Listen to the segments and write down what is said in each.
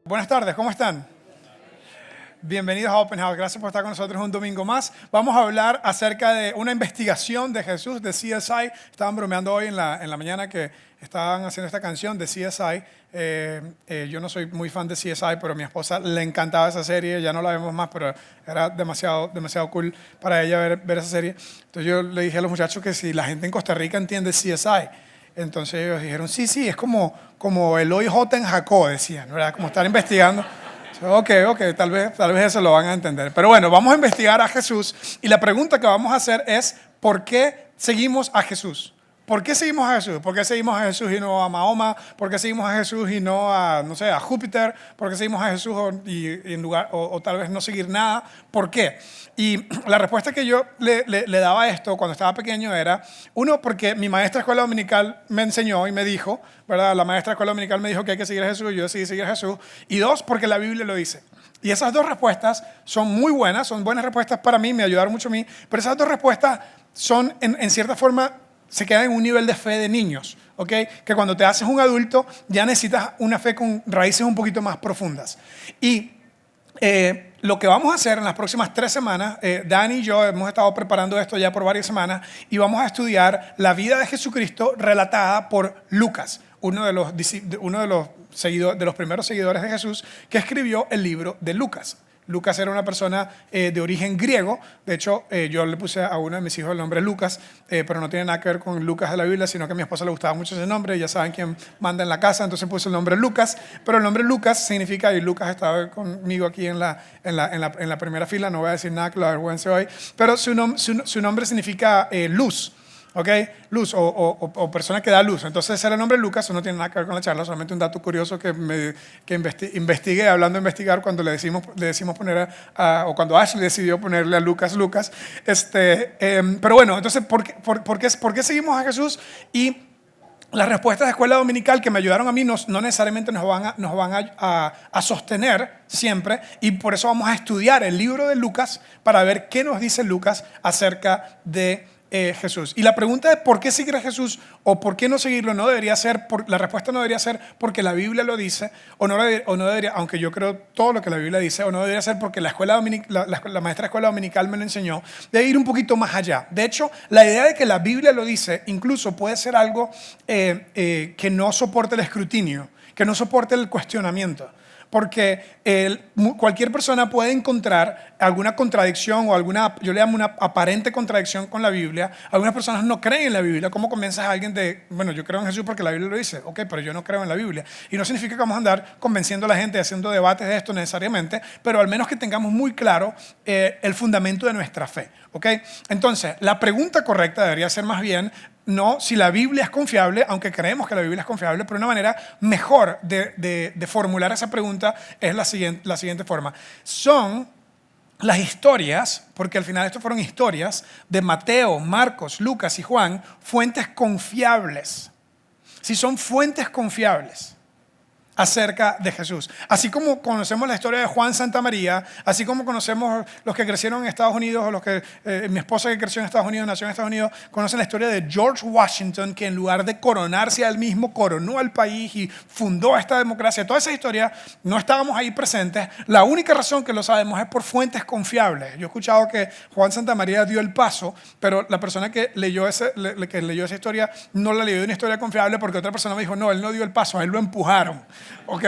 Buenas tardes, ¿cómo están? Bienvenidos a Open House. Gracias por estar con nosotros un domingo más. Vamos a hablar acerca de una investigación de Jesús, de CSI. Estaban bromeando hoy en la mañana que estaban haciendo esta canción de CSI. Yo no soy muy fan de CSI, pero a mi esposa le encantaba esa serie. Ya no la vemos más, pero era demasiado cool para ella ver esa serie. Entonces yo le dije a los muchachos que si la gente en Costa Rica entiende CSI, entonces ellos dijeron, sí, es como el OIJ en Jacó, decían, ¿verdad? Como estar investigando. Ok, tal vez eso lo van a entender. Pero bueno, vamos a investigar a Jesús y la pregunta que vamos a hacer es, ¿por qué seguimos a Jesús? ¿Por qué seguimos a Jesús? ¿Por qué seguimos a Jesús y no a Mahoma? ¿Por qué seguimos a Jesús y no a, no sé, a Júpiter? ¿Por qué seguimos a Jesús o tal vez no seguir nada? ¿Por qué? Y la respuesta que yo le daba a esto cuando estaba pequeño era, uno, porque mi maestra de escuela dominical me enseñó y me dijo, ¿verdad? La maestra de escuela dominical me dijo que hay que seguir a Jesús y yo decidí seguir a Jesús. Y dos, porque la Biblia lo dice. Y esas dos respuestas son muy buenas, son buenas respuestas para mí, me ayudaron mucho a mí, pero esas dos respuestas son, en cierta forma, se quedan en un nivel de fe de niños, ¿ok? Que cuando te haces un adulto ya necesitas una fe con raíces un poquito más profundas. Y lo que vamos a hacer en las próximas 3 semanas, Dani y yo hemos estado preparando esto ya por varias semanas y vamos a estudiar la vida de Jesucristo relatada por Lucas, uno de los primeros seguidores de Jesús que escribió el libro de Lucas. Lucas era una persona de origen griego. De hecho, yo le puse a uno de mis hijos el nombre Lucas, pero no tiene nada que ver con Lucas de la Biblia, sino que a mi esposa le gustaba mucho ese nombre. Ya saben quién manda en la casa, entonces puse el nombre Lucas. Pero el nombre Lucas significa, y Lucas estaba conmigo aquí en la primera fila, no voy a decir nada que lo avergüence hoy, pero su nombre significa luz. ¿Ok? Luz o persona que da luz. Entonces ese era el nombre de Lucas, eso no tiene nada que ver con la charla, solamente un dato curioso que investigué, hablando de investigar, cuando le decimos poner o cuando Ashley decidió ponerle a Lucas. Pero bueno, entonces, ¿por qué seguimos a Jesús? Y las respuestas de escuela dominical que me ayudaron a mí no necesariamente nos van a sostener siempre, y por eso vamos a estudiar el libro de Lucas para ver qué nos dice Lucas acerca de Jesús. Y la pregunta de por qué seguir a Jesús o por qué no seguirlo la respuesta no debería ser porque la Biblia lo dice, o no debería, aunque yo creo todo lo que la Biblia dice, o no debería ser porque la maestra de escuela dominical me lo enseñó, debe ir un poquito más allá. De hecho, la idea de que la Biblia lo dice incluso puede ser algo que no soporte el escrutinio, que no soporte el cuestionamiento. Porque cualquier persona puede encontrar alguna contradicción o yo le llamo una aparente contradicción con la Biblia. Algunas personas no creen en la Biblia. ¿Cómo convences a alguien bueno, yo creo en Jesús porque la Biblia lo dice? Ok, pero yo no creo en la Biblia. Y no significa que vamos a andar convenciendo a la gente, haciendo debates de esto necesariamente, pero al menos que tengamos muy claro el fundamento de nuestra fe. ¿Ok? Entonces, la pregunta correcta debería ser más bien, no si la Biblia es confiable, aunque creemos que la Biblia es confiable, pero una manera mejor de formular esa pregunta es la siguiente forma. Son las historias, porque al final estos fueron historias de Mateo, Marcos, Lucas y Juan, fuentes confiables. Si son fuentes confiables acerca de Jesús. Así como conocemos la historia de Juan Santamaría, así como conocemos los que crecieron en Estados Unidos, o mi esposa que creció en Estados Unidos, nació en Estados Unidos, conocen la historia de George Washington, que en lugar de coronarse a él mismo, coronó al país y fundó esta democracia. Toda esa historia no estábamos ahí presentes. La única razón que lo sabemos es por fuentes confiables. Yo he escuchado que Juan Santamaría dio el paso, pero la persona que leyó esa historia no la leyó de una historia confiable, porque otra persona me dijo, no, él no dio el paso, a él lo empujaron. ¿Ok?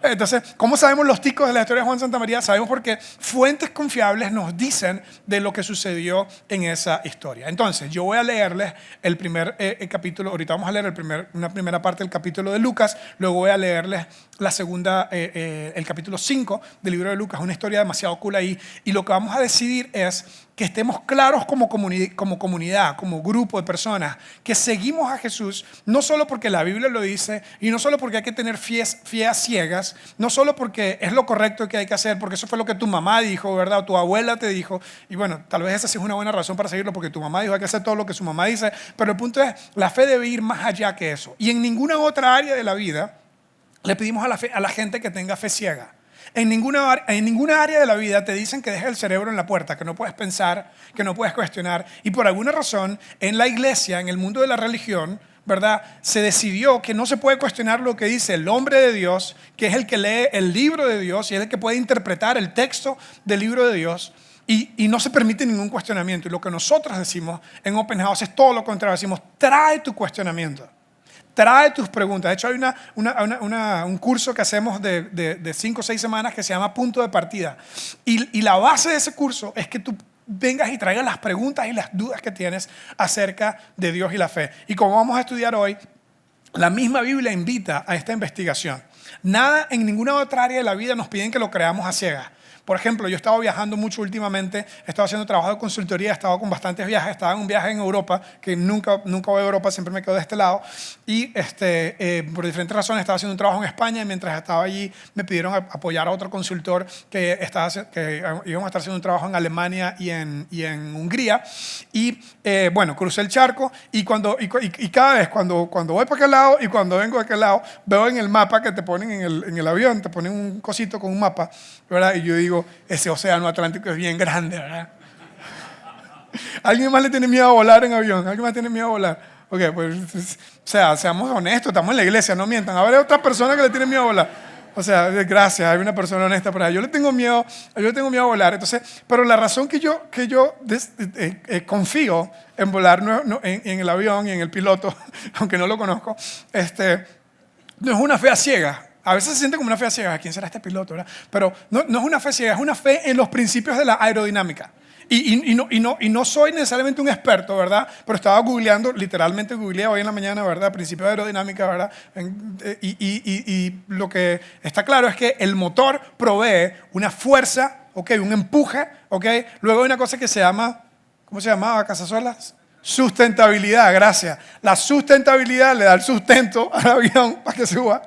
Entonces, ¿cómo sabemos los ticos de la historia de Juan Santamaría? Sabemos porque fuentes confiables nos dicen de lo que sucedió en esa historia. Entonces, yo voy a leerles el primer capítulo. Ahorita vamos a leer una primera parte del capítulo de Lucas. Luego voy a leerles la segunda, el capítulo 5 del libro de Lucas. Una historia demasiado cool ahí. Y lo que vamos a decidir es que estemos claros como comunidad, como grupo de personas, que seguimos a Jesús, no solo porque la Biblia lo dice, y no solo porque hay que tener fe a ciegas, no solo porque es lo correcto que hay que hacer, porque eso fue lo que tu mamá dijo, ¿verdad? O tu abuela te dijo, y bueno, tal vez esa sí es una buena razón para seguirlo, porque tu mamá dijo hay que hacer todo lo que su mamá dice, pero el punto es, la fe debe ir más allá que eso. Y en ninguna otra área de la vida le pedimos a la gente que tenga fe ciega. En ninguna área de la vida te dicen que dejes el cerebro en la puerta, que no puedes pensar, que no puedes cuestionar. Y por alguna razón, en la iglesia, en el mundo de la religión, ¿verdad? Se decidió que no se puede cuestionar lo que dice el hombre de Dios, que es el que lee el libro de Dios y es el que puede interpretar el texto del libro de Dios. Y no se permite ningún cuestionamiento. Y lo que nosotros decimos en Open House es todo lo contrario. Decimos, trae tu cuestionamiento. Trae tus preguntas. De hecho, hay un curso que hacemos de 5 o 6 semanas que se llama Punto de Partida. Y la base de ese curso es que tú vengas y traigas las preguntas y las dudas que tienes acerca de Dios y la fe. Y como vamos a estudiar hoy, la misma Biblia invita a esta investigación. Nada en ninguna otra área de la vida nos piden que lo creamos a ciegas. Por ejemplo, yo he estado viajando mucho últimamente, he estado haciendo trabajo de consultoría, he estado con bastantes viajes, estaba en un viaje en Europa, que nunca voy a Europa, siempre me quedo de este lado, y por diferentes razones estaba haciendo un trabajo en España, y mientras estaba allí me pidieron apoyar a otro consultor que íbamos a estar haciendo un trabajo en Alemania y en Hungría, y bueno, crucé el charco, y cada vez cuando voy para aquel lado y cuando vengo de aquel lado, veo en el mapa que te ponen en el avión, te ponen un cosito con un mapa, ¿verdad? Y yo digo, ese océano Atlántico es bien grande, ¿verdad? ¿Alguien más le tiene miedo a volar en avión? ¿Alguien más tiene miedo a volar? Ok, pues, seamos honestos, estamos en la iglesia, no mientan. A ver, hay otras personas que le tienen miedo a volar. O sea, gracias, hay una persona honesta por ahí. Yo le tengo miedo a volar. Entonces, pero la razón que yo confío en volar en el avión y en el piloto, aunque no lo conozco, no es una fe a ciegas. A veces se siente como una fe a ciegas. ¿Quién será este piloto? ¿Verdad? Pero no es una fe ciega, es una fe en los principios de la aerodinámica. Y no soy necesariamente un experto, ¿verdad? Pero estaba googleando, literalmente googleé hoy en la mañana, ¿verdad? Principios de aerodinámica, ¿verdad? Y lo que está claro es que el motor provee una fuerza, ¿ok? Un empuje, ¿ok? Luego hay una cosa que se llama, ¿cómo se llamaba, Casasolas? Sustentabilidad, gracias. La sustentabilidad le da el sustento al avión para que suba.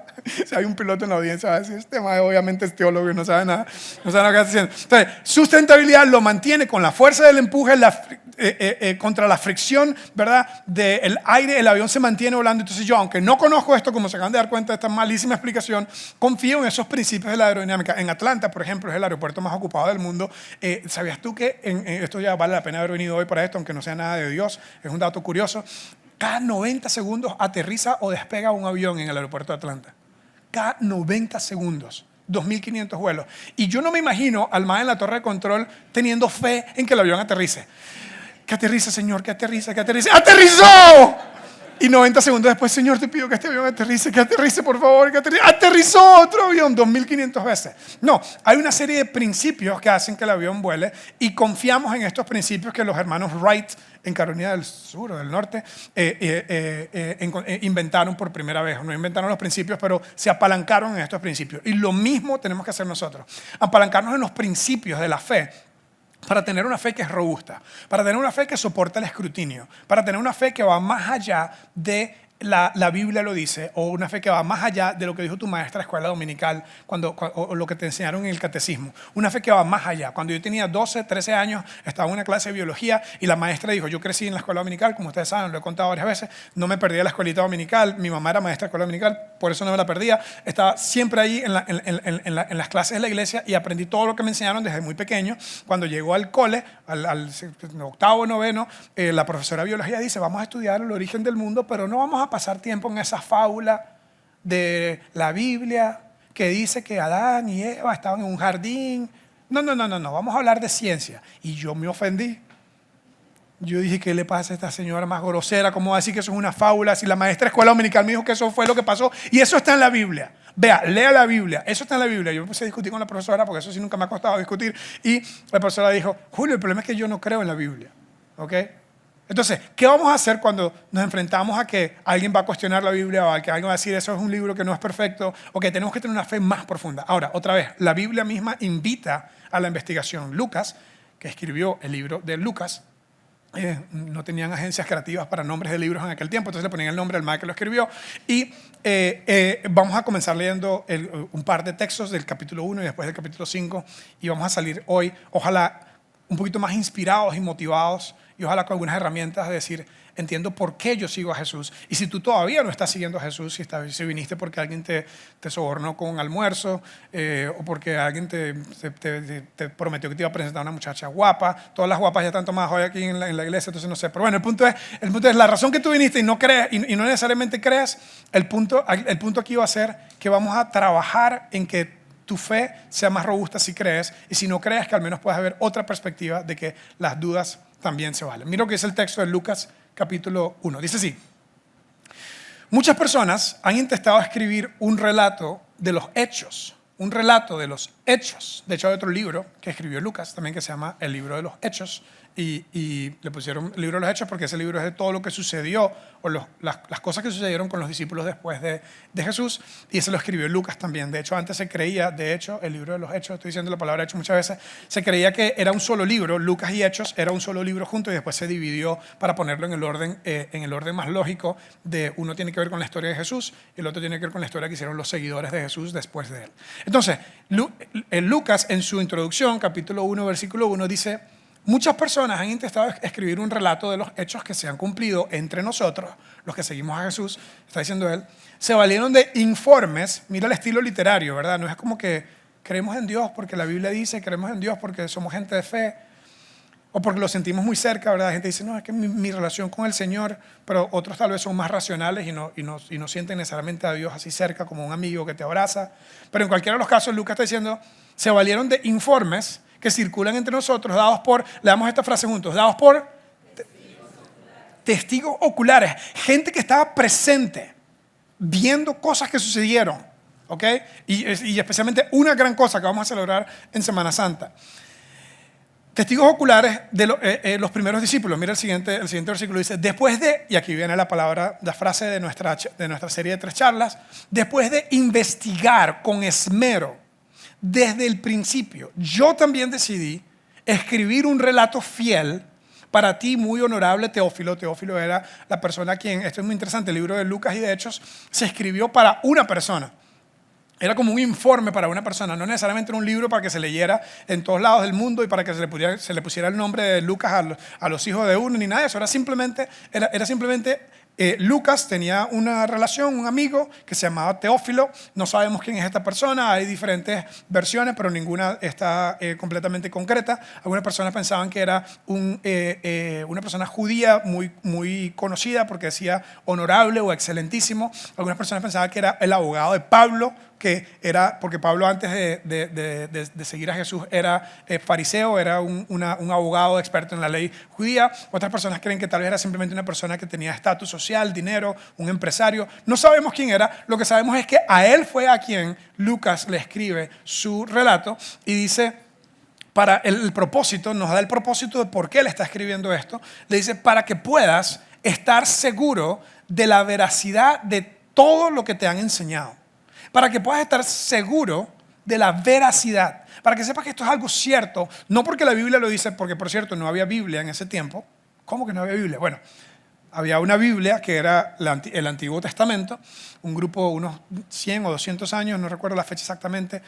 Si hay un piloto en la audiencia, va a decir, este mae obviamente es teólogo y no sabe nada, no sabe lo que está diciendo. Entonces, sustentabilidad lo mantiene con la fuerza del empuje, contra la fricción, ¿verdad? Del aire, el avión se mantiene volando. Entonces yo, aunque no conozco esto, como se acaban de dar cuenta de esta malísima explicación, confío en esos principios de la aerodinámica. En Atlanta, por ejemplo, es el aeropuerto más ocupado del mundo. ¿Sabías tú que esto ya vale la pena haber venido hoy para esto, aunque no sea nada de Dios? Es un dato curioso. Cada 90 segundos aterriza o despega un avión en el aeropuerto de Atlanta. Cada 90 segundos, 2.500 vuelos. Y yo no me imagino al más en la torre de control teniendo fe en que el avión aterrice. Que aterrice, señor, que aterrice, que aterrice. ¡Aterrizó! Y 90 segundos después, señor, te pido que este avión aterrice, por favor, que aterrice. ¡Aterrizó otro avión! 2.500 veces. No, hay una serie de principios que hacen que el avión vuele y confiamos en estos principios que los hermanos Wright en Carolina del Sur o del Norte inventaron por primera vez. No inventaron los principios, pero se apalancaron en estos principios. Y lo mismo tenemos que hacer nosotros. Apalancarnos en los principios de la fe para tener una fe que es robusta, para tener una fe que soporta el escrutinio, para tener una fe que va más allá de la Biblia lo dice, o una fe que va más allá de lo que dijo tu maestra de escuela dominical o lo que te enseñaron en el catecismo. Una fe que va más allá. Cuando yo tenía 12, 13 años, estaba en una clase de biología y la maestra dijo, yo crecí en la escuela dominical, como ustedes saben, lo he contado varias veces, no me perdía la escuelita dominical, mi mamá era maestra de escuela dominical, por eso no me la perdía. Estaba siempre ahí en las clases de la iglesia y aprendí todo lo que me enseñaron desde muy pequeño. Cuando llegó al cole, al octavo, noveno, la profesora de biología dice, vamos a estudiar el origen del mundo, pero no vamos a pasar tiempo en esa fábula de la Biblia que dice que Adán y Eva estaban en un jardín. No, vamos a hablar de ciencia. Y yo me ofendí. Yo dije, ¿qué le pasa a esta señora más grosera? ¿Cómo va a decir que eso es una fábula? Si la maestra de escuela dominical me dijo que eso fue lo que pasó. Y eso está en la Biblia. Vea, lea la Biblia. Eso está en la Biblia. Yo me puse a discutir con la profesora porque eso sí nunca me ha costado discutir. Y la profesora dijo, Julio, el problema es que yo no creo en la Biblia. ¿Ok? Entonces, ¿qué vamos a hacer cuando nos enfrentamos a que alguien va a cuestionar la Biblia o a que alguien va a decir eso es un libro que no es perfecto o que tenemos que tener una fe más profunda? Ahora, otra vez, la Biblia misma invita a la investigación. Lucas, que escribió el libro de Lucas, no tenían agencias creativas para nombres de libros en aquel tiempo, entonces le ponían el nombre al maestro que lo escribió. Y vamos a comenzar leyendo un par de textos del capítulo 1 y después del capítulo 5 y vamos a salir hoy, ojalá un poquito más inspirados y motivados y ojalá con algunas herramientas de decir, entiendo por qué yo sigo a Jesús. Y si tú todavía no estás siguiendo a Jesús, si viniste porque alguien te sobornó con un almuerzo o porque alguien te prometió que te iba a presentar a una muchacha guapa, todas las guapas ya están tomadas hoy aquí en la iglesia, entonces no sé. Pero bueno, el punto es la razón que tú viniste y no crees y no necesariamente crees, el punto aquí va a ser que vamos a trabajar en que tu fe sea más robusta si crees, y si no crees, que al menos puedas ver otra perspectiva de que las dudas también se valen. Mira lo que es el texto de Lucas capítulo 1. Dice así: muchas personas han intentado escribir un relato de los hechos. Un relato de los hechos. De hecho, hay otro libro que escribió Lucas también que se llama El libro de los hechos. Y le pusieron el libro de los hechos porque ese libro es de todo lo que sucedió o las cosas que sucedieron con los discípulos después de Jesús. Y ese lo escribió Lucas también. De hecho, antes se creía, de hecho, el libro de los hechos, estoy diciendo la palabra hecho muchas veces, se creía que era un solo libro, Lucas y Hechos, era un solo libro junto y después se dividió para ponerlo en el orden más lógico de uno tiene que ver con la historia de Jesús y el otro tiene que ver con la historia que hicieron los seguidores de Jesús después de él. Entonces, Lucas en su introducción, capítulo 1, versículo 1, dice: muchas personas han intentado escribir un relato de los hechos que se han cumplido entre nosotros, los que seguimos a Jesús, está diciendo él, se valieron de informes, mira el estilo literario, ¿verdad? No es como que creemos en Dios porque la Biblia dice, creemos en Dios porque somos gente de fe, o porque lo sentimos muy cerca, ¿verdad? La gente dice, no, es que mi relación con el Señor, pero otros tal vez son más racionales y no sienten necesariamente a Dios así cerca como un amigo que te abraza. Pero en cualquiera de los casos, Lucas está diciendo, se valieron de informes que circulan entre nosotros, dados por, le damos esta frase juntos, dados por testigos oculares, gente que estaba presente, viendo cosas que sucedieron, ¿ok? Y especialmente una gran cosa que vamos a celebrar en Semana Santa. Testigos oculares de los primeros discípulos. Mira el siguiente versículo, dice, después de, y aquí viene la frase de nuestra serie de 3 charlas, después de investigar con esmero desde el principio, yo también decidí escribir un relato fiel para ti, muy honorable Teófilo. Teófilo era la persona a quien, esto es muy interesante, el libro de Lucas y de Hechos se escribió para una persona. Era como un informe para una persona, no necesariamente un libro para que se leyera en todos lados del mundo y para que se le pusiera el nombre de Lucas a los hijos de uno, ni nada de eso. Era simplemente Lucas tenía una relación, un amigo que se llamaba Teófilo. No sabemos quién es esta persona, hay diferentes versiones, pero ninguna está completamente concreta. Algunas personas pensaban que era una persona judía muy conocida porque decía honorable o excelentísimo. Algunas personas pensaban que era el abogado de Pablo, que era, porque Pablo antes de seguir a Jesús era fariseo, era un abogado experto en la ley judía. Otras personas creen que tal vez era simplemente una persona que tenía estatus social, dinero, un empresario. No sabemos quién era, lo que sabemos es que a él fue a quien Lucas le escribe su relato y dice, para el propósito, nos da el propósito de por qué le está escribiendo esto, le dice, para que puedas estar seguro de la veracidad de todo lo que te han enseñado. Para que puedas estar seguro de la veracidad, para que sepas que esto es algo cierto, no porque la Biblia lo dice, porque por cierto no había Biblia en ese tiempo. ¿Cómo que no había Biblia? Bueno, había una Biblia que era el Antiguo Testamento, un grupo, unos 100 o 200 años, no recuerdo la fecha exactamente,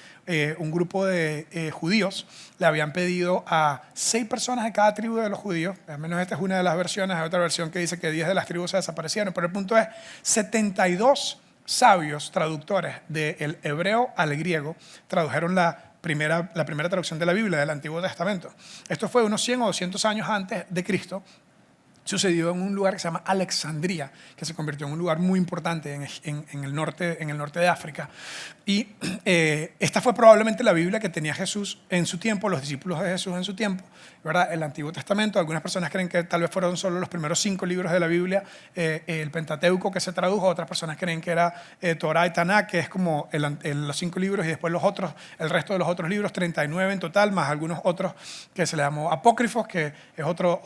un grupo de judíos le habían pedido a 6 personas de cada tribu de los judíos, al menos esta es una de las versiones, hay otra versión que dice que 10 de las tribus se desaparecieron, pero el punto es 72 sabios traductores del hebreo al griego tradujeron la primera traducción de la Biblia del Antiguo Testamento. Esto fue unos 100 o 200 años antes de Cristo. Sucedió en un lugar que se llama Alejandría, que se convirtió en un lugar muy importante en el norte de África. Y esta fue probablemente la Biblia que tenía Jesús en su tiempo, los discípulos de Jesús en su tiempo, ¿verdad? El Antiguo Testamento. Algunas personas creen que tal vez fueron solo los primeros 5 libros de la Biblia, el Pentateuco que se tradujo. Otras personas creen que era Torá y Taná, que es como los 5 libros y después el resto de los otros libros, 39 en total, más algunos otros que se le llamó apócrifos, que es otro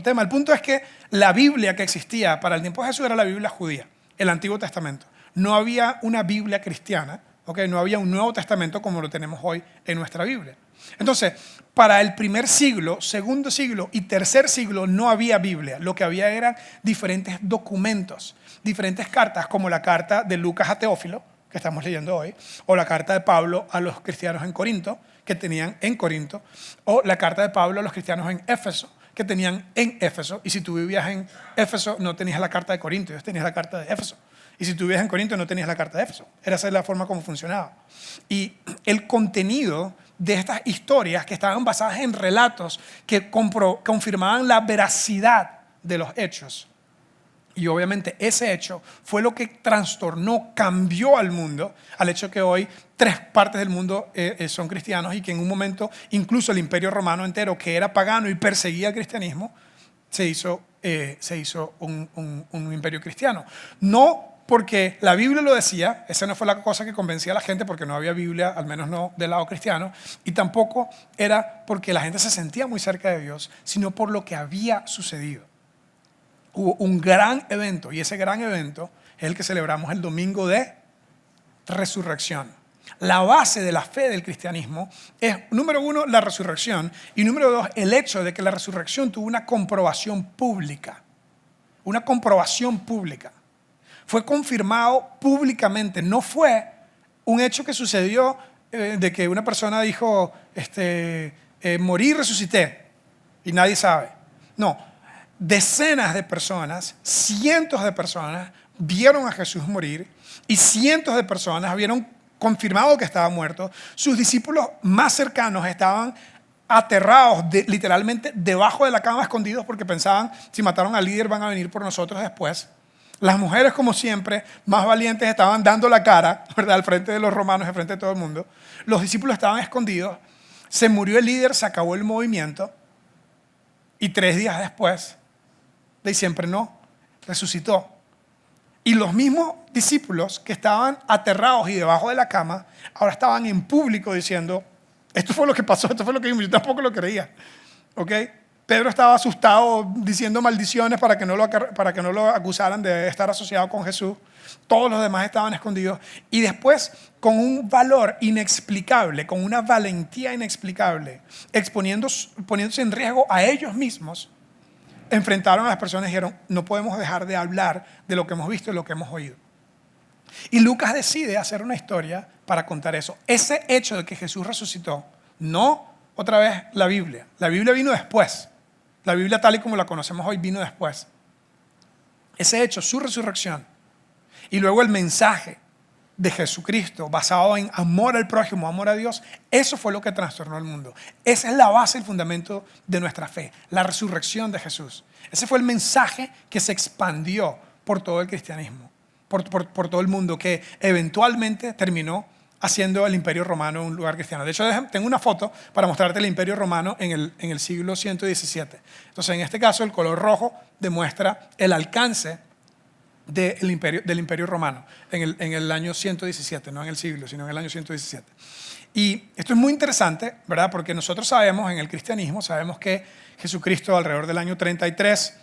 tema. El punto es que la Biblia que existía para el tiempo de Jesús era la Biblia judía, el Antiguo Testamento. No había una Biblia cristiana, ¿okay? No había un Nuevo Testamento como lo tenemos hoy en nuestra Biblia. Entonces, para el primer siglo, segundo siglo y tercer siglo no había Biblia. Lo que había eran diferentes documentos, diferentes cartas, como la carta de Lucas a Teófilo, que estamos leyendo hoy, o la carta de Pablo a los cristianos en Corinto, que tenían en Corinto, o la carta de Pablo a los cristianos en Éfeso, que tenían en Éfeso. Y si tú vivías en Éfeso, no tenías la carta de Corinto, ellos tenían la carta de Éfeso. Y si tú vivías en Corinto, no tenías la carta de Éfeso. Esa es la forma como funcionaba. Y el contenido de estas historias, que estaban basadas en relatos que confirmaban la veracidad de los hechos. Y obviamente ese hecho fue lo que trastornó, cambió al mundo, al hecho que hoy 3 partes del mundo son cristianos, y que en un momento incluso el Imperio Romano entero, que era pagano y perseguía el cristianismo, se hizo un imperio cristiano. No porque la Biblia lo decía, esa no fue la cosa que convencía a la gente, porque no había Biblia, al menos no del lado cristiano, y tampoco era porque la gente se sentía muy cerca de Dios, sino por lo que había sucedido. Hubo un gran evento, y ese gran evento es el que celebramos el domingo de resurrección. La base de la fe del cristianismo es, número 1, la resurrección, y número 2, el hecho de que la resurrección tuvo una comprobación pública. Una comprobación pública. Fue confirmado públicamente, no fue un hecho que sucedió de que una persona dijo, morí y resucité, y nadie sabe. No. Decenas de personas, cientos de personas vieron a Jesús morir, y cientos de personas vieron confirmado que estaba muerto. Sus discípulos más cercanos estaban aterrados, literalmente debajo de la cama, escondidos, porque pensaban, si mataron al líder van a venir por nosotros después. Las mujeres, como siempre, más valientes, estaban dando la cara, ¿verdad?, al frente de los romanos, al frente de todo el mundo. Los discípulos estaban escondidos. Se murió el líder, se acabó el movimiento, y 3 días después, de siempre no, resucitó. Y los mismos discípulos que estaban aterrados y debajo de la cama, ahora estaban en público diciendo, esto fue lo que pasó, esto fue lo que vimos. Yo tampoco lo creía. ¿Ok? Pedro estaba asustado diciendo maldiciones para que no lo acusaran de estar asociado con Jesús. Todos los demás estaban escondidos. Y después, con un valor inexplicable, con una valentía inexplicable, poniéndose en riesgo a ellos mismos, enfrentaron a las personas y dijeron, no podemos dejar de hablar de lo que hemos visto y lo que hemos oído. Y Lucas decide hacer una historia para contar eso. Ese hecho de que Jesús resucitó, no otra vez la Biblia. La Biblia vino después. La Biblia tal y como la conocemos hoy vino después. Ese hecho, su resurrección, y luego el mensaje de Jesucristo basado en amor al prójimo, amor a Dios, eso fue lo que trastornó el mundo. Esa es la base, el fundamento de nuestra fe, la resurrección de Jesús. Ese fue el mensaje que se expandió por todo el cristianismo, por todo el mundo, que eventualmente terminó haciendo el Imperio Romano un lugar cristiano. De hecho, tengo una foto para mostrarte el Imperio Romano en el siglo 117. Entonces, en este caso, el color rojo demuestra el alcance del imperio romano en el año 117, no en el siglo, sino en el año 117. Y esto es muy interesante, ¿verdad? Porque nosotros sabemos, en el cristianismo, sabemos que Jesucristo alrededor del año 33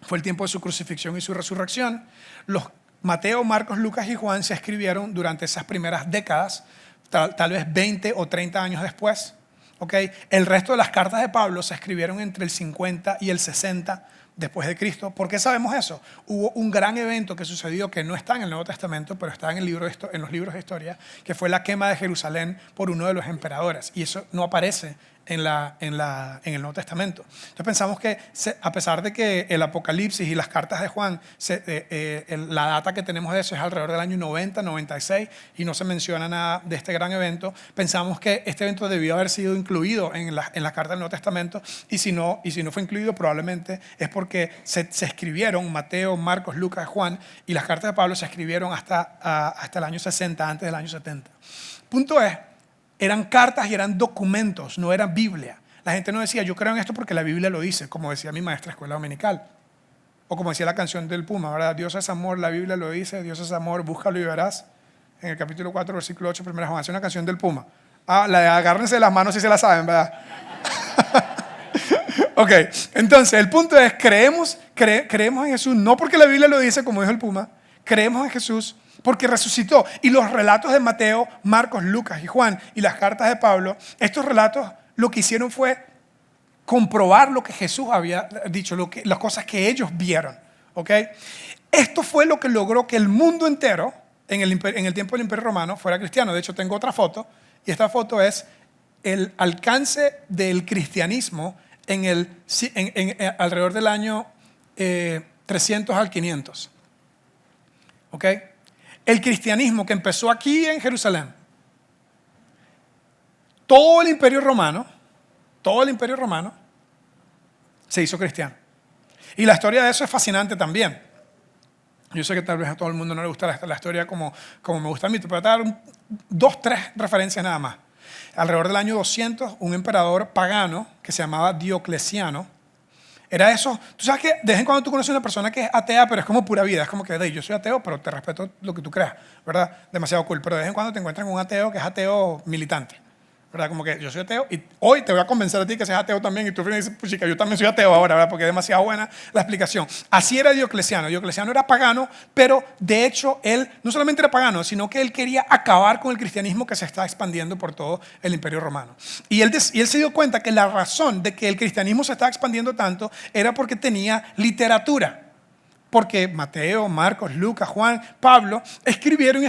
fue el tiempo de su crucifixión y su resurrección. Los Mateo, Marcos, Lucas y Juan se escribieron durante esas primeras décadas, tal vez 20 o 30 años después. ¿Okay? El resto de las cartas de Pablo se escribieron entre el 50 y el 60 después de Cristo. ¿Por qué sabemos eso? Hubo un gran evento que sucedió que no está en el Nuevo Testamento, pero está en los libros de historia, que fue la quema de Jerusalén por uno de los emperadores. Y eso no aparece en el Nuevo Testamento. Entonces pensamos que a pesar de que el Apocalipsis y las cartas de Juan, la data que tenemos de eso es alrededor del año 90, 96, y no se menciona nada de este gran evento, pensamos que este evento debió haber sido incluido en las cartas del Nuevo Testamento, y si no fue incluido, probablemente es porque se escribieron Mateo, Marcos, Lucas, Juan, y las cartas de Pablo se escribieron hasta el año 60, antes del año 70. Punto es, eran cartas y eran documentos, no era Biblia. La gente no decía, yo creo en esto porque la Biblia lo dice, como decía mi maestra de escuela dominical. O como decía la canción del Puma, ¿verdad? Dios es amor, la Biblia lo dice, Dios es amor, búscalo y verás. En el capítulo 4, versículo 8, primera Juan, es una canción del Puma. La de agárrense las manos si se la saben, ¿verdad? Ok, entonces el punto es, creemos en Jesús, no porque la Biblia lo dice, como dijo el Puma, creemos en Jesús porque resucitó. Y los relatos de Mateo, Marcos, Lucas y Juan y las cartas de Pablo, estos relatos lo que hicieron fue comprobar lo que Jesús había dicho, las cosas que ellos vieron. ¿Okay? Esto fue lo que logró que el mundo entero, en el tiempo del Imperio Romano, fuera cristiano. De hecho, tengo otra foto, y esta foto es el alcance del cristianismo alrededor del año 300 al 500. ¿Ok? El cristianismo que empezó aquí en Jerusalén, todo el imperio romano se hizo cristiano. Y la historia de eso es fascinante también. Yo sé que tal vez a todo el mundo no le gusta la historia como me gusta a mí, pero te voy a dar 2, 3 referencias nada más. Alrededor del año 200, un emperador pagano que se llamaba Diocleciano, era eso. Tú sabes que de vez en cuando tú conoces a una persona que es atea, pero es como pura vida. Es como que yo soy ateo, pero te respeto lo que tú creas, ¿verdad? Demasiado cool. Pero de vez en cuando te encuentras con un ateo que es ateo militante, ¿verdad? Como que yo soy ateo y hoy te voy a convencer a ti que seas ateo también. Y tú dices, pues chica, yo también soy ateo ahora, ¿verdad? Porque es demasiado buena la explicación. Así era Diocleciano. Diocleciano era pagano, pero de hecho él no solamente era pagano, sino que él quería acabar con el cristianismo que se está expandiendo por todo el imperio romano. Y él se dio cuenta que la razón de que el cristianismo se estaba expandiendo tanto era porque tenía literatura. Porque Mateo, Marcos, Lucas, Juan, Pablo escribieron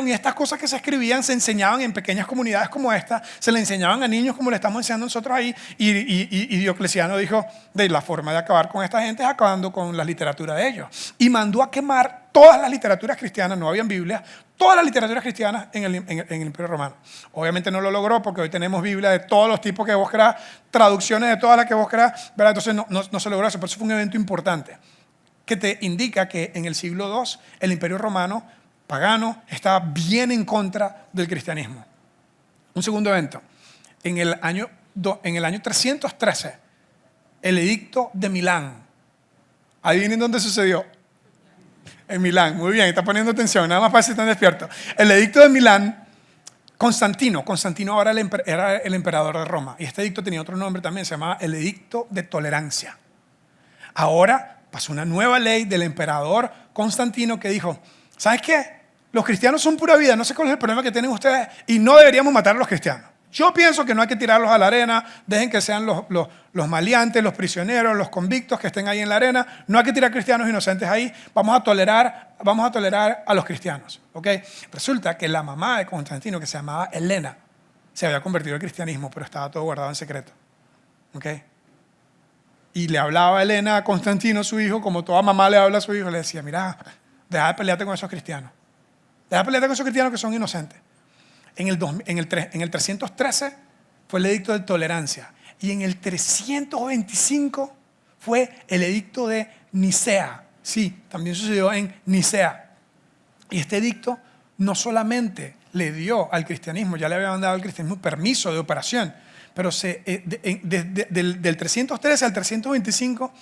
y estas cosas que se escribían se enseñaban en pequeñas comunidades como esta, se le enseñaban a niños como le estamos enseñando nosotros ahí, y Diocleciano dijo, de la forma de acabar con esta gente es acabando con la literatura de ellos. Y mandó a quemar todas las literaturas cristianas, no habían Biblias, todas las literaturas cristianas en el Imperio Romano. Obviamente no lo logró porque hoy tenemos Biblia de todos los tipos que vos querás, traducciones de todas las que vos querás, ¿verdad? Entonces no se logró eso, pero eso fue un evento importante que te indica que en el siglo II el Imperio Romano pagano estaba bien en contra del cristianismo. Un segundo evento. En el año 313, el edicto de Milán. Adivinen dónde sucedió. En Milán. Muy bien, está poniendo atención, nada más para si están despiertos. El edicto de Milán, Constantino ahora era el emperador de Roma. Y este edicto tenía otro nombre también, se llamaba el edicto de tolerancia. Ahora pasó una nueva ley del emperador Constantino que dijo, ¿sabes qué? Los cristianos son pura vida, no sé cuál es el problema que tienen ustedes y no deberíamos matar a los cristianos. Yo pienso que no hay que tirarlos a la arena, dejen que sean los maleantes, los prisioneros, los convictos que estén ahí en la arena. No hay que tirar cristianos inocentes ahí, vamos a tolerar a los cristianos. ¿Okay? Resulta que la mamá de Constantino, que se llamaba Helena, se había convertido al cristianismo, pero estaba todo guardado en secreto. ¿Okay? Y le hablaba a Helena a Constantino, su hijo, como toda mamá le habla a su hijo, le decía, mira, deja de pelearte con esos cristianos. Deja de pelearte con esos cristianos que son inocentes. En el 313 fue el edicto de tolerancia. Y en el 325 fue el edicto de Nicea. Sí, también sucedió en Nicea. Y este edicto no solamente le dio al cristianismo, ya le habían dado al cristianismo permiso de operación, pero del 313 al 325,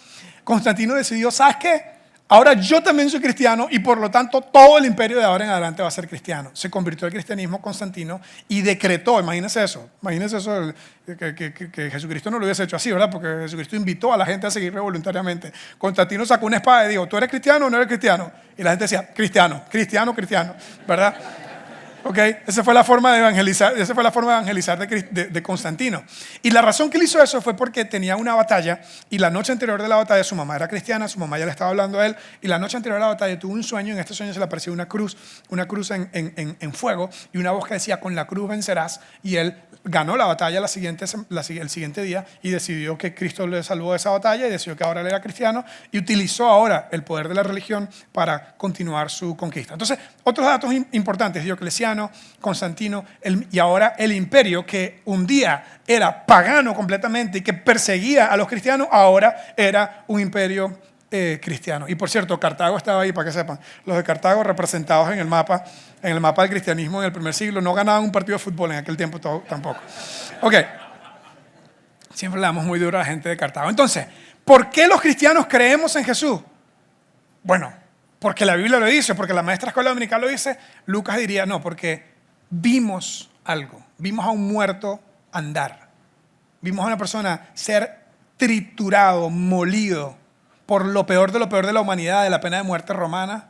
Constantino decidió, ¿sabes qué? Ahora yo también soy cristiano y por lo tanto todo el imperio de ahora en adelante va a ser cristiano. Se convirtió al cristianismo Constantino y decretó, imagínense eso, que Jesucristo no lo hubiese hecho así, ¿verdad? Porque Jesucristo invitó a la gente a seguirle voluntariamente. Constantino sacó una espada y dijo, ¿tú eres cristiano o no eres cristiano? Y la gente decía, cristiano, ¿verdad? Okay. Esa fue la forma de evangelizar, de Constantino. Y la razón que él hizo eso fue porque tenía una batalla y la noche anterior de la batalla su mamá era cristiana, su mamá ya le estaba hablando a él y la noche anterior de la batalla tuvo un sueño y en este sueño se le apareció una cruz en fuego y una voz que decía, con la cruz vencerás, y él ganó la batalla el siguiente día y decidió que Cristo le salvó de esa batalla y decidió que ahora él era cristiano y utilizó ahora el poder de la religión para continuar su conquista. Entonces, otros datos importantes, Diocleciano, Constantino y ahora el imperio que un día era pagano completamente y que perseguía a los cristianos, ahora era un imperio cristiano. Y por cierto, Cartago estaba ahí, para que sepan. Los de Cartago representados en el mapa del cristianismo en el primer siglo, no ganaban un partido de fútbol en aquel tiempo tampoco. Ok. Siempre le damos muy duro a la gente de Cartago. Entonces, ¿por qué los cristianos creemos en Jesús? Bueno, porque la Biblia lo dice, porque la maestra escuela dominical lo dice. Lucas diría, no, porque vimos algo. Vimos a un muerto andar. Vimos a una persona ser triturado, molido por lo peor de la humanidad, de la pena de muerte romana,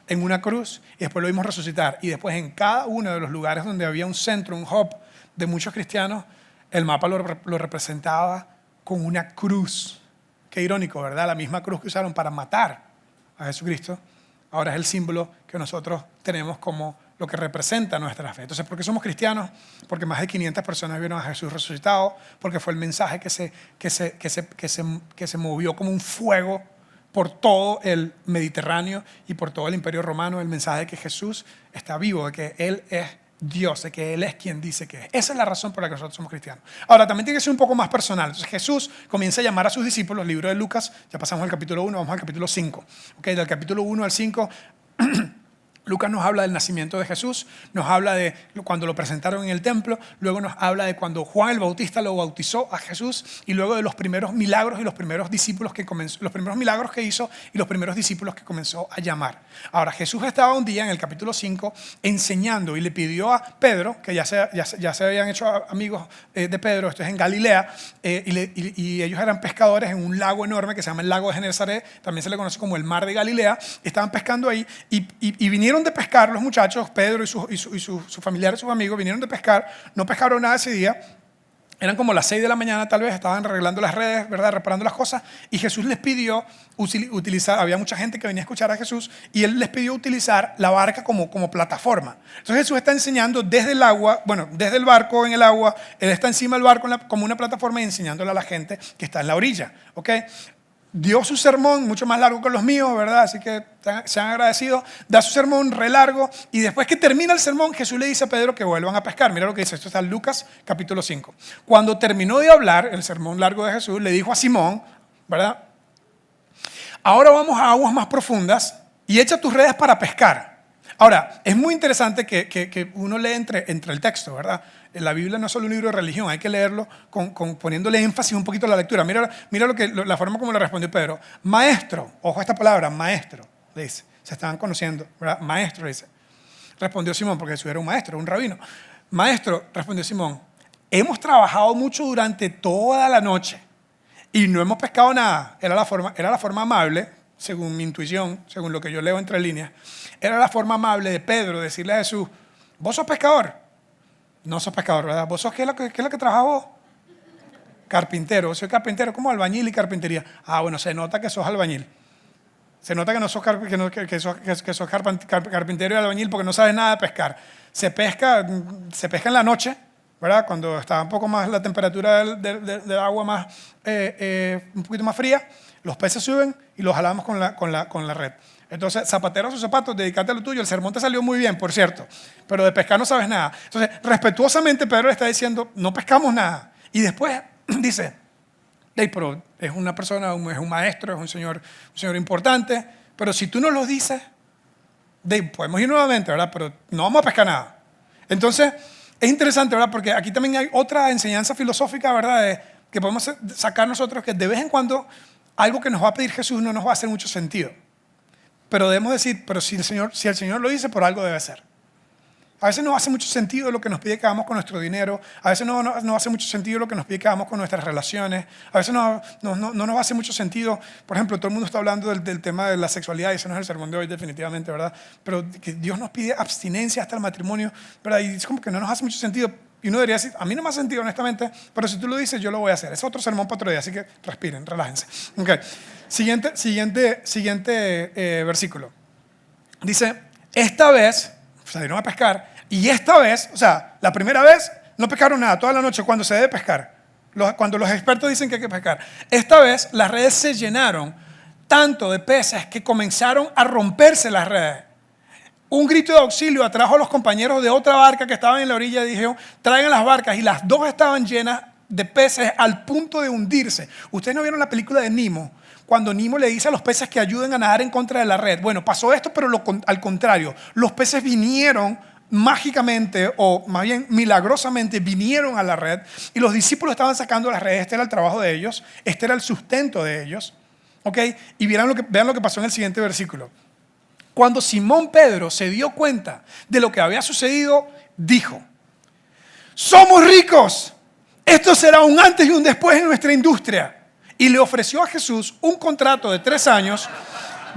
en una cruz, y después lo vimos resucitar. Y después en cada uno de los lugares donde había un centro, un hub de muchos cristianos, el mapa lo representaba con una cruz. Qué irónico, ¿verdad? La misma cruz que usaron para matar a Jesucristo, ahora es el símbolo que nosotros tenemos como lo que representa nuestra fe. Entonces, ¿por qué somos cristianos? Porque más de 500 personas vieron a Jesús resucitado, porque fue el mensaje que se movió como un fuego por todo el Mediterráneo y por todo el Imperio Romano, el mensaje de que Jesús está vivo, de que Él es Dios, de que Él es quien dice que es. Esa es la razón por la que nosotros somos cristianos. Ahora, también tiene que ser un poco más personal. Entonces, Jesús comienza a llamar a sus discípulos, libro de Lucas, ya pasamos al capítulo 1, vamos al capítulo 5. Del capítulo 1 al 5... Lucas nos habla del nacimiento de Jesús, nos habla de cuando lo presentaron en el templo, luego nos habla de cuando Juan el Bautista lo bautizó a Jesús y luego de los primeros milagros y los primeros discípulos los primeros milagros que hizo y los primeros discípulos que comenzó a llamar. Ahora, Jesús estaba un día en el capítulo 5 enseñando y le pidió a Pedro, que ya se habían hecho amigos de Pedro, esto es en Galilea, y ellos eran pescadores en un lago enorme que se llama el lago de Genesaret, también se le conoce como el mar de Galilea, estaban pescando ahí y vinieron de pescar los muchachos, Pedro y sus familiares, sus amigos, vinieron de pescar, no pescaron nada ese día, eran como las 6 de la mañana tal vez, estaban arreglando las redes, ¿verdad? Reparando las cosas, y Jesús les pidió utilizar, había mucha gente que venía a escuchar a Jesús, y Él les pidió utilizar la barca como plataforma. Entonces Jesús está enseñando desde el agua, desde el barco en el agua, Él está encima del barco como una plataforma y enseñándole a la gente que está en la orilla, ¿ok? Dio su sermón, mucho más largo que los míos, ¿verdad? Así que sean agradecidos. Da su sermón re largo y después que termina el sermón, Jesús le dice a Pedro que vuelvan a pescar. Mira lo que dice, esto está en Lucas capítulo 5. Cuando terminó de hablar el sermón largo de Jesús, le dijo a Simón, ¿verdad? Ahora vamos a aguas más profundas y echa tus redes para pescar. Ahora, es muy interesante que uno lee entre el texto, ¿verdad? La Biblia no es solo un libro de religión, hay que leerlo poniéndole énfasis un poquito a la lectura. Mira la forma como le respondió Pedro. Maestro, ojo a esta palabra, maestro, le dice. Se estaban conociendo, ¿verdad? Maestro, le dice. Respondió Simón, porque Jesús era un maestro, un rabino. Maestro, respondió Simón, hemos trabajado mucho durante toda la noche y no hemos pescado nada. Era la forma amable, según mi intuición, según lo que yo leo entre líneas, era la forma amable de Pedro decirle a Jesús, ¿vos sos pescador? No sos pescador, ¿verdad? ¿Vos sos qué es lo que trabajas vos? Carpintero. Soy carpintero, como albañil y carpintería. Ah, bueno, se nota que sos albañil. Se nota que no sos, que sos carpintero y albañil porque no sabes nada de pescar. Se pesca en la noche, ¿verdad? Cuando está un poco más la temperatura del agua más, un poquito más fría, los peces suben y los jalamos con la red. Entonces, zapatero a sus zapatos, dedícate a lo tuyo. El sermón te salió muy bien, por cierto, pero de pescar no sabes nada. Entonces, respetuosamente Pedro le está diciendo, no pescamos nada. Y después dice, pero es una persona, es un maestro, es un señor importante, pero si tú no lo dices, podemos ir nuevamente, ¿verdad? Pero no vamos a pescar nada. Entonces, es interesante, ¿verdad? Porque aquí también hay otra enseñanza filosófica, ¿verdad? Que podemos sacar nosotros, que de vez en cuando algo que nos va a pedir Jesús no nos va a hacer mucho sentido. Pero debemos decir, pero si el Señor lo dice, por algo debe ser. A veces no hace mucho sentido lo que nos pide que hagamos con nuestro dinero. A veces no hace mucho sentido lo que nos pide que hagamos con nuestras relaciones. A veces no nos hace mucho sentido. Por ejemplo, todo el mundo está hablando del tema de la sexualidad y ese no es el sermón de hoy definitivamente, ¿verdad? Pero que Dios nos pide abstinencia hasta el matrimonio, ¿verdad? Y es como que no nos hace mucho sentido. Y uno debería decir, a mí no me hace sentido honestamente, pero si tú lo dices, yo lo voy a hacer. Es otro sermón para otro día, así que respiren, relájense. Okay. Siguiente versículo. Dice, esta vez, salieron a pescar, y esta vez, o sea, la primera vez no pescaron nada, toda la noche cuando se debe pescar, cuando los expertos dicen que hay que pescar. Esta vez las redes se llenaron tanto de peces que comenzaron a romperse las redes. Un grito de auxilio atrajo a los compañeros de otra barca que estaban en la orilla y dijeron, traigan las barcas, y las dos estaban llenas de peces al punto de hundirse. Ustedes no vieron la película de Nemo, cuando Nemo le dice a los peces que ayuden a nadar en contra de la red. Bueno, pasó esto, pero al contrario, los peces vinieron mágicamente, o más bien milagrosamente, vinieron a la red y los discípulos estaban sacando las redes. Este era el trabajo de ellos, este era el sustento de ellos, ¿ok? Y vean lo que pasó en el siguiente versículo. Cuando Simón Pedro se dio cuenta de lo que había sucedido, dijo, ¡somos ricos! Esto será un antes y un después en nuestra industria. Y le ofreció a Jesús un contrato de 3 años,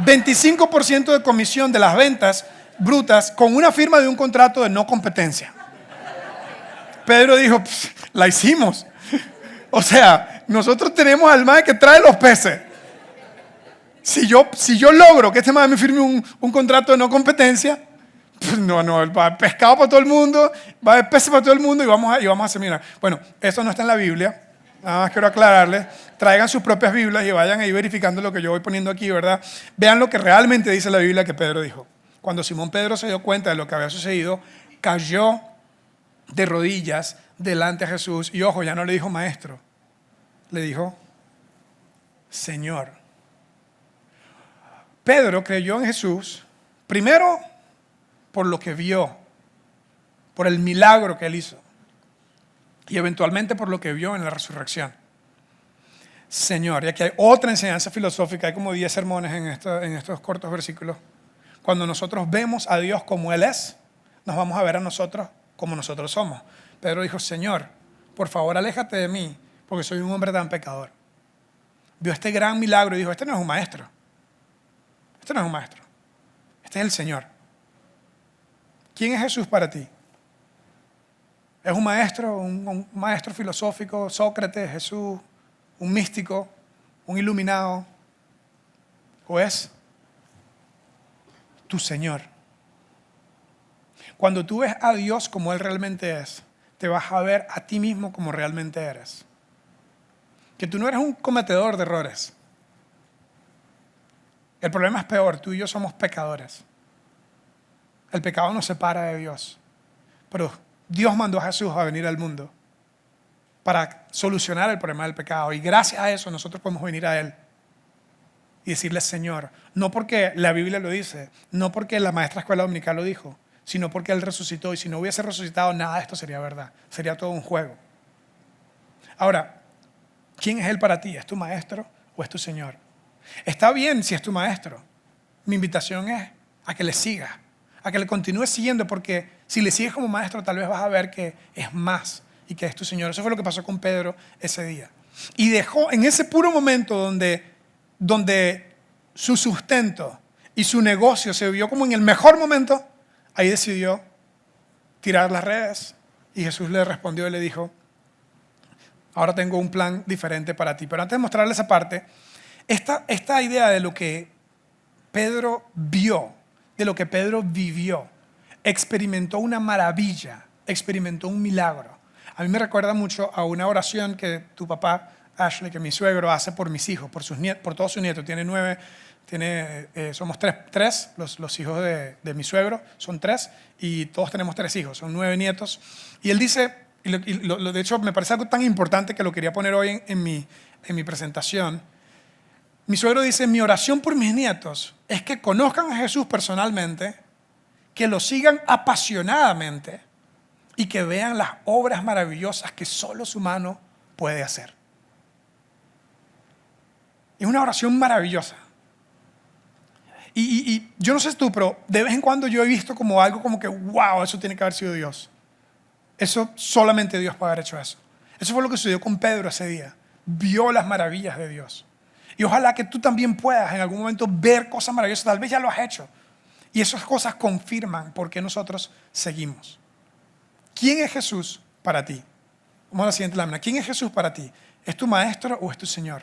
25% de comisión de las ventas brutas, con una firma de un contrato de no competencia. Pedro dijo, la hicimos. O sea, nosotros tenemos al mae que trae los peces. Si yo logro que este mae me firme un contrato de no competencia, No, va a haber pescado para todo el mundo, va a haber peces para todo el mundo y vamos a hacer, mira, bueno, esto no está en la Biblia, nada más quiero aclararles, traigan sus propias Biblias y vayan ahí verificando lo que yo voy poniendo aquí, ¿verdad? Vean lo que realmente dice la Biblia que Pedro dijo. Cuando Simón Pedro se dio cuenta de lo que había sucedido, cayó de rodillas delante de Jesús y ojo, ya no le dijo maestro, le dijo Señor. Pedro creyó en Jesús, primero por lo que vio, por el milagro que él hizo y eventualmente por lo que vio en la resurrección. Señor, y aquí hay otra enseñanza filosófica, hay como 10 sermones en estos cortos versículos. Cuando nosotros vemos a Dios como Él es, nos vamos a ver a nosotros como nosotros somos. Pedro dijo, Señor, por favor aléjate de mí, porque soy un hombre tan pecador. Vio este gran milagro y dijo, este no es un maestro. Este no es un maestro. Este es el Señor. ¿Quién es Jesús para ti? ¿Es un maestro, un maestro filosófico, Sócrates, Jesús, un místico, un iluminado? ¿O es tu Señor? Cuando tú ves a Dios como Él realmente es, te vas a ver a ti mismo como realmente eres. Que tú no eres un cometedor de errores. El problema es peor, tú y yo somos pecadores. El pecado nos separa de Dios. Pero Dios mandó a Jesús a venir al mundo para solucionar el problema del pecado. Y gracias a eso nosotros podemos venir a Él y decirle, Señor, no porque la Biblia lo dice, no porque la maestra escuela dominical lo dijo, sino porque Él resucitó. Y si no hubiese resucitado, nada de esto sería verdad. Sería todo un juego. Ahora, ¿quién es Él para ti? ¿Es tu maestro o es tu Señor? Está bien si es tu maestro. Mi invitación es a que le sigas, a que le continúes siguiendo, porque si le sigues como maestro, tal vez vas a ver que es más y que es tu Señor. Eso fue lo que pasó con Pedro ese día. Y dejó en ese puro momento donde su sustento y su negocio se vio como en el mejor momento, ahí decidió tirar las redes. Y Jesús le respondió y le dijo, ahora tengo un plan diferente para ti. Pero antes de mostrarle esa parte, esta idea de lo que Pedro vio, de lo que Pedro vivió, experimentó una maravilla, experimentó un milagro. A mí me recuerda mucho a una oración que tu papá, Ashley, que mi suegro hace por mis hijos, por todos sus nietos. Tiene 9, somos tres los hijos de mi suegro, son 3 y todos tenemos 3 hijos, son 9 nietos. Y él dice, de hecho me parece algo tan importante que lo quería poner hoy en mi presentación. Mi suegro dice, mi oración por mis nietos es que conozcan a Jesús personalmente, que lo sigan apasionadamente y que vean las obras maravillosas que solo su mano puede hacer. Es una oración maravillosa. Y yo no sé tú, pero de vez en cuando yo he visto como algo como que, wow, eso tiene que haber sido Dios. Eso solamente Dios puede haber hecho eso. Eso fue lo que sucedió con Pedro ese día. Vio las maravillas de Dios. Y ojalá que tú también puedas en algún momento ver cosas maravillosas. Tal vez ya lo has hecho. Y esas cosas confirman por qué nosotros seguimos. ¿Quién es Jesús para ti? Vamos a la siguiente lámina. ¿Quién es Jesús para ti? ¿Es tu maestro o es tu Señor?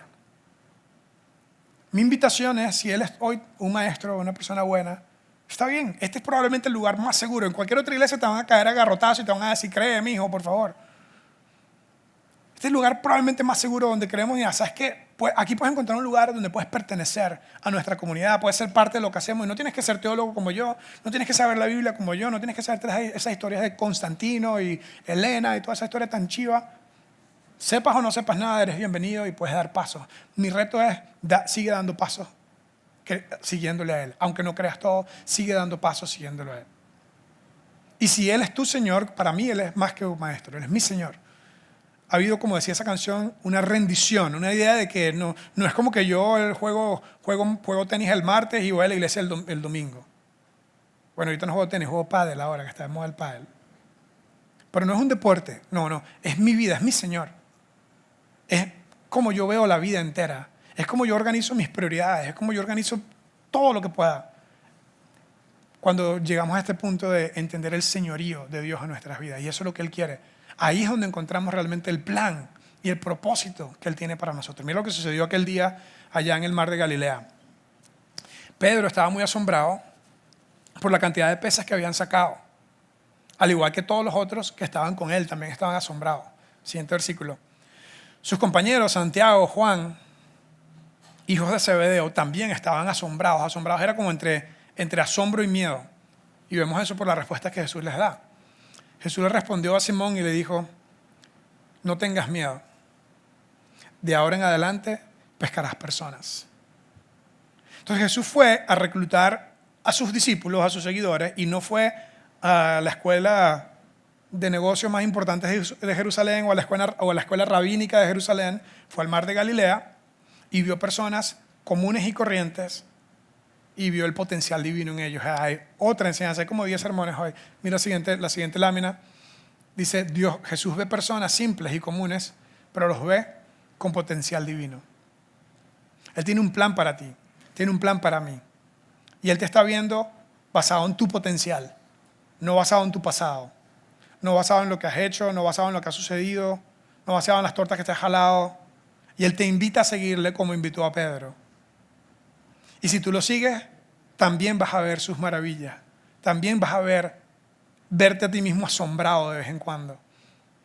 Mi invitación es, si Él es hoy un maestro o una persona buena, está bien. Este es probablemente el lugar más seguro. En cualquier otra iglesia te van a caer a garrotazos y te van a decir, cree, mijo, por favor. Este es el lugar probablemente más seguro donde creemos, y ¿sabes qué? Pues aquí puedes encontrar un lugar donde puedes pertenecer a nuestra comunidad, puedes ser parte de lo que hacemos, y no tienes que ser teólogo como yo, no tienes que saber la Biblia como yo, no tienes que saber esas historias de Constantino y Elena y toda esa historia tan chiva. Sepas o no sepas nada, eres bienvenido y puedes dar pasos. Mi reto es, sigue dando pasos siguiéndole a Él. Aunque no creas todo, sigue dando pasos siguiéndolo a Él. Y si Él es tu Señor, para mí Él es más que un maestro, Él es mi Señor. Ha habido, como decía esa canción, una rendición, una idea de que no es como que yo juego tenis el martes y voy a la iglesia el domingo. Bueno, ahorita no juego tenis, juego pádel ahora, que está de moda el pádel. Pero no es un deporte, no, es mi vida, es mi Señor. Es como yo veo la vida entera, es como yo organizo mis prioridades, es como yo organizo todo lo que pueda. Cuando llegamos a este punto de entender el señorío de Dios en nuestras vidas, y eso es lo que Él quiere. Ahí es donde encontramos realmente el plan y el propósito que Él tiene para nosotros. Mira lo que sucedió aquel día allá en el mar de Galilea. Pedro estaba muy asombrado. por la cantidad de peces que habían sacado. Al igual que todos los otros que estaban con él, también estaban asombrados. Siguiente versículo. Sus compañeros, Santiago, Juan, hijos de Zebedeo, también estaban asombrados. Asombrados era como entre asombro y miedo. Y vemos eso por la respuesta que Jesús les da. Jesús le respondió a Simón y le dijo, no tengas miedo. De ahora en adelante pescarás personas. Entonces Jesús fue a reclutar a sus discípulos, a sus seguidores, y no fue a la escuela de negocios más importante de Jerusalén o a la escuela rabínica de Jerusalén. Fue al mar de Galilea y vio personas comunes y corrientes y vio el potencial divino en ellos. Hay otra enseñanza, hay como 10 sermones hoy. Mira la siguiente lámina. Dice, Jesús ve personas simples y comunes, pero los ve con potencial divino. Él tiene un plan para ti, tiene un plan para mí. Y Él te está viendo basado en tu potencial, no basado en tu pasado, no basado en lo que has hecho, no basado en lo que ha sucedido, no basado en las tortas que te has jalado. Y Él te invita a seguirle como invitó a Pedro. Y si tú lo sigues, también vas a ver sus maravillas, también vas a verte a ti mismo asombrado de vez en cuando.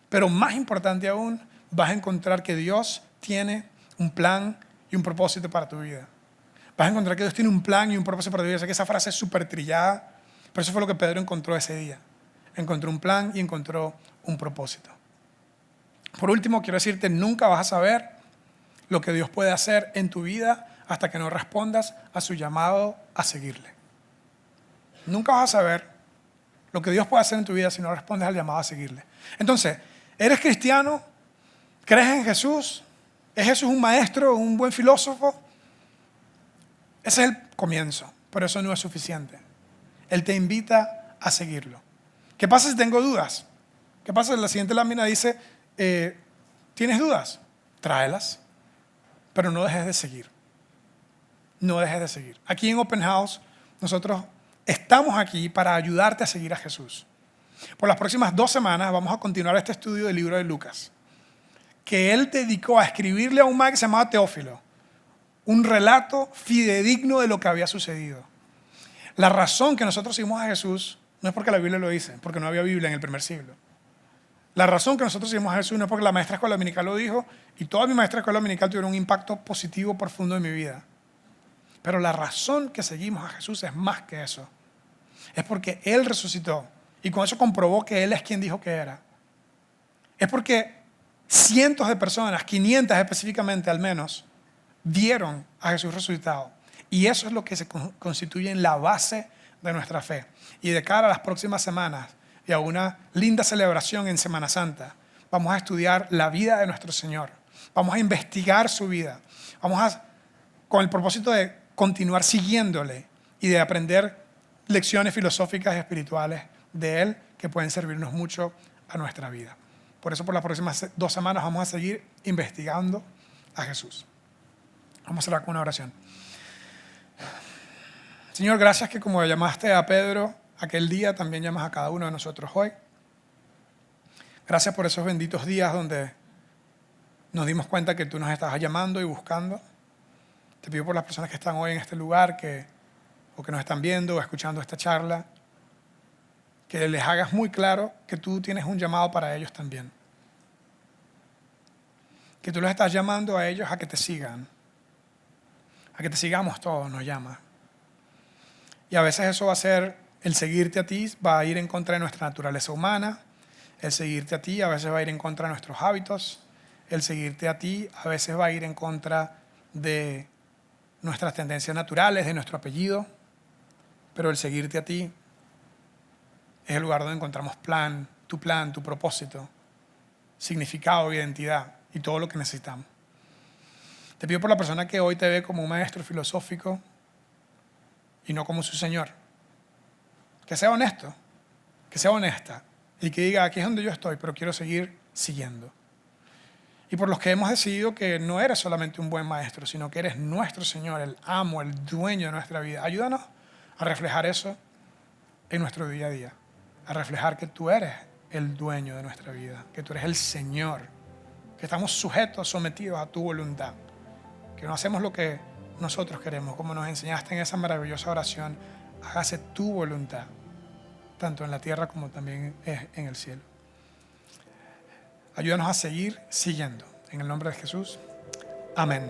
Pero más importante aún, vas a encontrar que Dios tiene un plan y un propósito para tu vida. Vas a encontrar que Dios tiene un plan y un propósito para tu vida. Sé que esa frase es súper trillada, pero eso fue lo que Pedro encontró ese día. Encontró un plan y encontró un propósito. Por último, quiero decirte, nunca vas a saber lo que Dios puede hacer en tu vida hasta que no respondas a su llamado a seguirle. Nunca vas a saber lo que Dios puede hacer en tu vida si no respondes al llamado a seguirle. Entonces, ¿eres cristiano? ¿Crees en Jesús? ¿Es Jesús un maestro, un buen filósofo? Ese es el comienzo, pero eso no es suficiente. Él te invita a seguirlo. ¿Qué pasa si tengo dudas? ¿Qué pasa si la siguiente lámina dice, ¿tienes dudas? Tráelas, pero no dejes de seguir. No dejes de seguir. Aquí en Open House, nosotros estamos aquí para ayudarte a seguir a Jesús. Por las próximas 2 semanas vamos a continuar este estudio del libro de Lucas, que él dedicó a escribirle a un man que se llamaba Teófilo, un relato fidedigno de lo que había sucedido. La razón que nosotros seguimos a Jesús no es porque la Biblia lo dice, porque no había Biblia en el primer siglo. La razón que nosotros seguimos a Jesús no es porque la maestra de escuela dominical lo dijo, y todas mis maestras de escuela dominical tuvieron un impacto positivo profundo en mi vida. Pero la razón que seguimos a Jesús es más que eso. Es porque Él resucitó y con eso comprobó que Él es quien dijo que era. Es porque cientos de personas, 500 específicamente al menos, vieron a Jesús resucitado. Y eso es lo que se constituye en la base de nuestra fe. Y de cara a las próximas semanas y a una linda celebración en Semana Santa, vamos a estudiar la vida de nuestro Señor. Vamos a investigar su vida. Con el propósito de continuar siguiéndole y de aprender lecciones filosóficas y espirituales de Él que pueden servirnos mucho a nuestra vida. Por eso por las próximas 2 semanas vamos a seguir investigando a Jesús. Vamos a cerrar con una oración. Señor, gracias que como llamaste a Pedro aquel día, también llamas a cada uno de nosotros hoy. Gracias por esos benditos días donde nos dimos cuenta que tú nos estabas llamando y buscando. Te pido por las personas que están hoy en este lugar, o que nos están viendo o escuchando esta charla, que les hagas muy claro que tú tienes un llamado para ellos también. Que tú los estás llamando a ellos a que te sigan. A que te sigamos todos, nos llama. Y a veces eso va a ser, el seguirte a ti va a ir en contra de nuestra naturaleza humana. El seguirte a ti a veces va a ir en contra de nuestros hábitos. El seguirte a ti a veces va a ir en contra de nuestras tendencias naturales, de nuestro apellido. Pero el seguirte a ti es el lugar donde encontramos tu propósito, significado, identidad y todo lo que necesitamos. Te pido por la persona que hoy te ve como un maestro filosófico y no como su Señor. Que sea honesto, que sea honesta y que diga, aquí es donde yo estoy, pero quiero seguir siguiendo. Y por los que hemos decidido que no eres solamente un buen maestro, sino que eres nuestro Señor, el amo, el dueño de nuestra vida. Ayúdanos a reflejar eso en nuestro día a día. A reflejar que tú eres el dueño de nuestra vida, que tú eres el Señor, que estamos sujetos, sometidos a tu voluntad, que no hacemos lo que nosotros queremos, como nos enseñaste en esa maravillosa oración hágase tu voluntad, tanto en la tierra como también en el cielo. Ayúdanos a seguir siguiendo. En el nombre de Jesús. Amén.